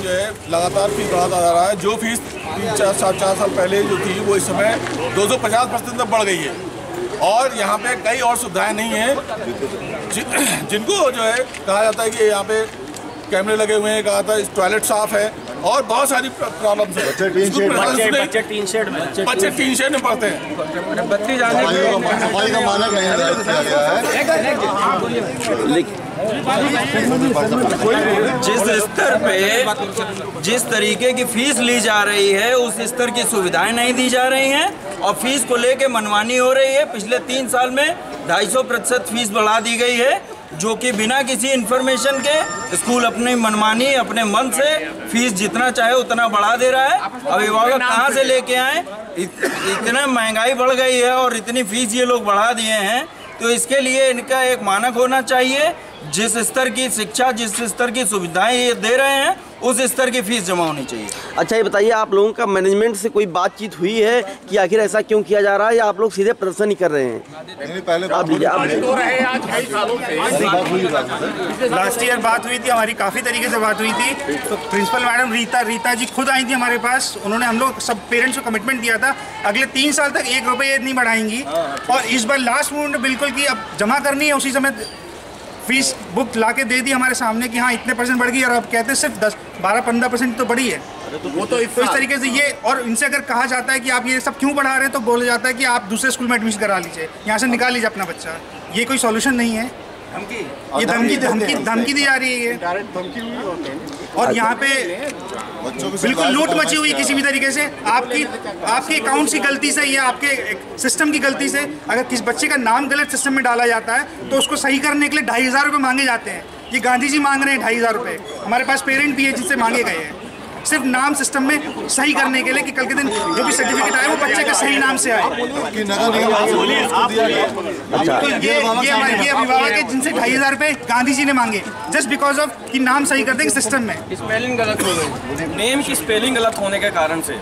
जो है लगातार फीस बढ़ाता जा रहा है। जो फीस 3-4 साल पहले जो थी वो इस समय 250% तक बढ़ गई है। और यहाँ पे कई और सुविधाएं नहीं हैं जिनको जो है कहा जाता है कि यहाँ पे कैमरे लगे हुए हैं, कहा था टॉयलेट साफ है और बहुत सारी प्रॉब्लम्स हैं। बच्चे टीन शेड में पढ़ते हैं। बत्ती जाने सफाई का मानक नहीं किया गया है। जिस स्तर पे जिस तरीके की फीस ली जा रही है उस स्तर की सुविधाएं नहीं दी जा रही हैं और फीस को लेके मनमानी हो रही है। पिछले 3 साल में 250% फीस बढ़ा दी गई है, जो कि बिना किसी इन्फॉर्मेशन के स्कूल अपनी मनमानी अपने मन से फीस जितना चाहे उतना बढ़ा दे रहा है। अभिभावक कहाँ से लेके आए? इतना महंगाई बढ़ गई है और इतनी फीस ये लोग बढ़ा दिए हैं, तो इसके लिए इनका एक मानक होना चाहिए। जिस स्तर की शिक्षा, जिस स्तर की सुविधाएं ये दे रहे हैं उस स्तर की फीस जमा होनी चाहिए। अच्छा, ये बताइए, आप लोगों का मैनेजमेंट से कोई बातचीत हुई है कि आखिर ऐसा क्यों किया जा रहा है, या आप लोग सीधे प्रदर्शन ही कर रहे हैं? लास्ट ईयर बात हुई थी हमारी, काफ़ी तरीके से बात हुई थी। तो प्रिंसिपल मैडम रीता जी खुद आई थी हमारे पास। उन्होंने हम लोग सब पेरेंट्स को कमिटमेंट दिया था अगले 3 साल तक 1 रुपये नहीं बढ़ाएंगी। और इस बार लास्ट मोमेंट बिल्कुल कि अब जमा करनी है, उसी समय फीस बुक लाके दे दी हमारे सामने कि हाँ इतने % बढ़ गई, और अब कहते हैं सिर्फ 10-12% तो बढ़ी है। वो तो इस तरीके से ये, और इनसे अगर कहा जाता है कि आप ये सब क्यों बढ़ा रहे हैं तो बोला जाता है कि आप दूसरे स्कूल में एडमिशन करा लीजिए, यहाँ से निकाल लीजिए अपना बच्चा। ये कोई सॉल्यूशन नहीं है। ये धमकी दी जा रही है और यहाँ पे बिल्कुल लूट मची हुई किसी भी तरीके से। आपके अकाउंट्स की गलती से या आपके सिस्टम की गलती से अगर किसी बच्चे का नाम गलत सिस्टम में डाला जाता है तो उसको सही करने के लिए 2,500 रुपये मांगे जाते हैं। ये गांधी जी मांग रहे हैं 2,500 रुपये। हमारे पास पेरेंट भी है जिससे मांगे गए हैं सिर्फ नाम सिस्टम में सही करने के लिए कि कल के दिन जो भी सर्टिफिकेट आए वो बच्चे के सही नाम से आए। तो ये अभिभावक है जिनसे 2,500 रुपये गांधी जी ने मांगे जस्ट बिकॉज ऑफ कि नाम सही कर देंगे सिस्टम में। स्पेलिंग गलत हो गई, नेम की स्पेलिंग गलत होने के कारण से,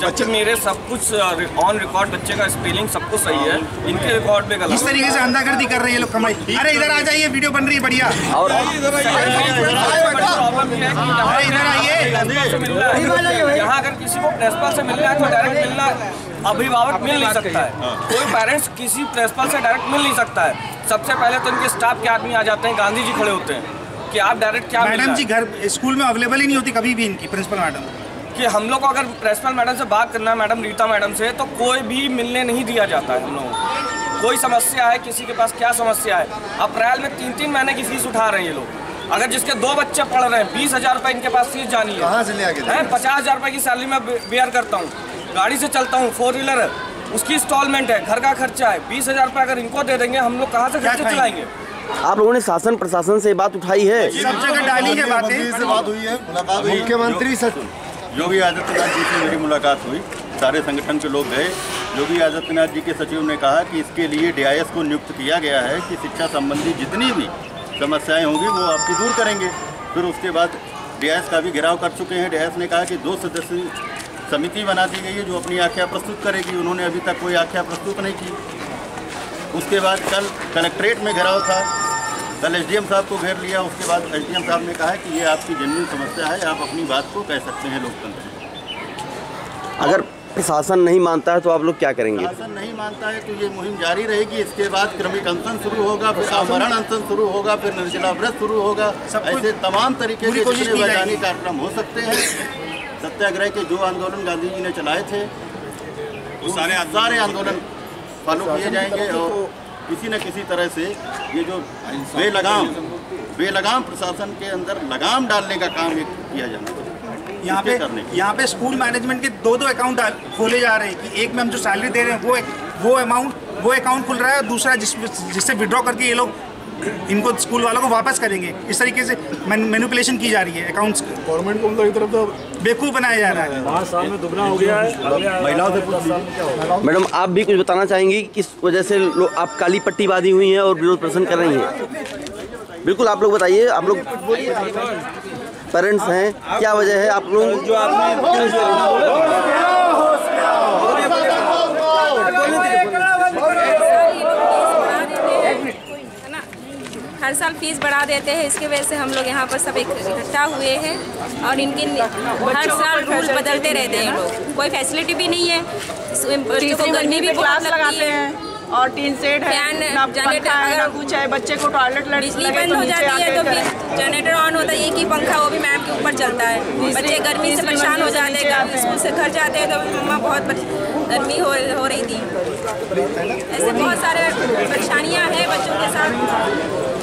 जबकि मेरे सब कुछ ऑन रिकॉर्ड बच्चे का स्पेलिंग सब कुछ सही है, इनके रिकॉर्ड में गलत। इस तरीके से अंधागर्दी कर रहे हैं लोग कमाई। अरे इधर आ जाइए, वीडियो बन रही है बढ़िया। और इधर आइए। यहाँ अगर किसी को प्रिंसिपल से मिलना है तो डायरेक्ट मिलना, अभिभावक मिल नहीं सकता है, कोई पेरेंट्स किसी प्रिंसिपल से डायरेक्ट मिल नहीं सकता है। सबसे पहले तो इनके स्टाफ के आदमी आ जाते हैं, गांधी जी खड़े होते हैं कि आप डायरेक्ट क्या। मैडम जी घर स्कूल में अवेलेबल ही नहीं होती कभी भी इनकी प्रिंसिपल मैडम, कि हम लोग को अगर प्रिंसिपल मैडम से बात करना है, मैडम रीता मैडम से, तो कोई भी मिलने नहीं दिया जाता है। हम लोगों को कोई समस्या है, किसी के पास क्या समस्या है, अप्रैल में 3-3 महीने की फीस उठा रहे हैं ये लोग। अगर जिसके 2 बच्चे पढ़ रहे हैं 20,000 रुपये इनके पास फीस जानी है। कहाँ से ले आके 50,000 रुपये की सैलरी में बेयर करता हूँ, गाड़ी से चलता हूँ, 4 व्हीलर है, उसकी इंस्टॉलमेंट है, घर का खर्चा है। 20,000 रुपये अगर इनको दे देंगे हम लोग कहाँ से खर्चे चलाएंगे? आप लोगों ने शासन प्रशासन से बात उठाई है? सब जगह डाली है बातें। बात हुई है, मुख्यमंत्री योगी आदित्यनाथ जी से मेरी मुलाकात हुई, सारे संगठन के लोग गए। योगी आदित्यनाथ जी के सचिव ने कहा कि इसके लिए DIS को नियुक्त किया गया है कि शिक्षा संबंधी जितनी भी समस्याएं होंगी वो आपकी दूर करेंगे। फिर उसके बाद DIS का भी घेराव कर चुके हैं। DIS ने कहा कि 2 सदस्यीय समिति बना दी गई है जो अपनी आख्या प्रस्तुत करेगी। उन्होंने अभी तक कोई आख्या प्रस्तुत नहीं की। उसके बाद कल कलेक्ट्रेट में घेराव था, कल SDM साहब को घेर लिया। उसके बाद SDM साहब ने कहा कि ये आपकी जेन्युइन समस्या है, आप अपनी बात को कह सकते हैं लोकतंत्र में। अगर प्रशासन नहीं मानता है तो आप लोग क्या करेंगे? प्रशासन नहीं मानता है तो ये मुहिम जारी रहेगी। इसके बाद क्रमिक अनशन शुरू होगा, फिर आमरण अनशन शुरू होगा, फिर निर्जला व्रत शुरू होगा। ऐसे तमाम तरीके के वैधानिक कार्यक्रम हो सकते हैं। सत्याग्रह के जो आंदोलन गांधी जी ने चलाए थे वो सारे आंदोलन फॉलो किए जाएंगे और किसी न किसी तरह से ये जो बेलगाम प्रशासन के अंदर लगाम डालने का काम किया जाना चाहिए। यहाँ पे स्कूल मैनेजमेंट के 2 अकाउंट खोले जा रहे हैं कि एक में हम जो सैलरी दे रहे हैं वो अकाउंट खुल रहा है, और दूसरा जिससे विड्रॉ करके ये लोग इनको स्कूल वालों को वापस करेंगे। इस तरीके से मैनिपुलेशन की जा रही है अकाउंट्स की। गवर्नमेंट को उनकी तरफ तो बेवकूफ़ बनाया जा रहा है। 5 साल में दुगना हो गया है। महिलाओं से पूछ। मैडम, आप भी कुछ बताना चाहेंगी कि किस वजह से आप काली पट्टी बांधी हुई हैं और विरोध प्रदर्शन कर रही हैं? बिल्कुल, आप लोग बताइए। आप लोग पेरेंट्स हैं, क्या वजह है आप लोग जो हर साल फीस बढ़ा देते हैं, इसकी वजह से हम लोग यहाँ पर सब इकट्ठा हुए हैं और इनकी हर साल रूल बदलते रहते हैं लोग। कोई फैसिलिटी भी नहीं है, बच्चों को गर्मी भी बहुत लगती है और टीन सेट है, जनरेटर अगर कुछ है, बच्चे को टॉयलेट बिजली बंद हो जाती है तो फिर जनरेटर ऑन होता है, एक ही पंखा वो भी मैम के ऊपर चलता है। बच्चे गर्मी से परेशान हो जाते हैं, स्कूल से घर जाते हैं तो मम्मा बहुत गर्मी हो रही थी। ऐसे बहुत सारे परेशानियाँ हैं बच्चों के साथ।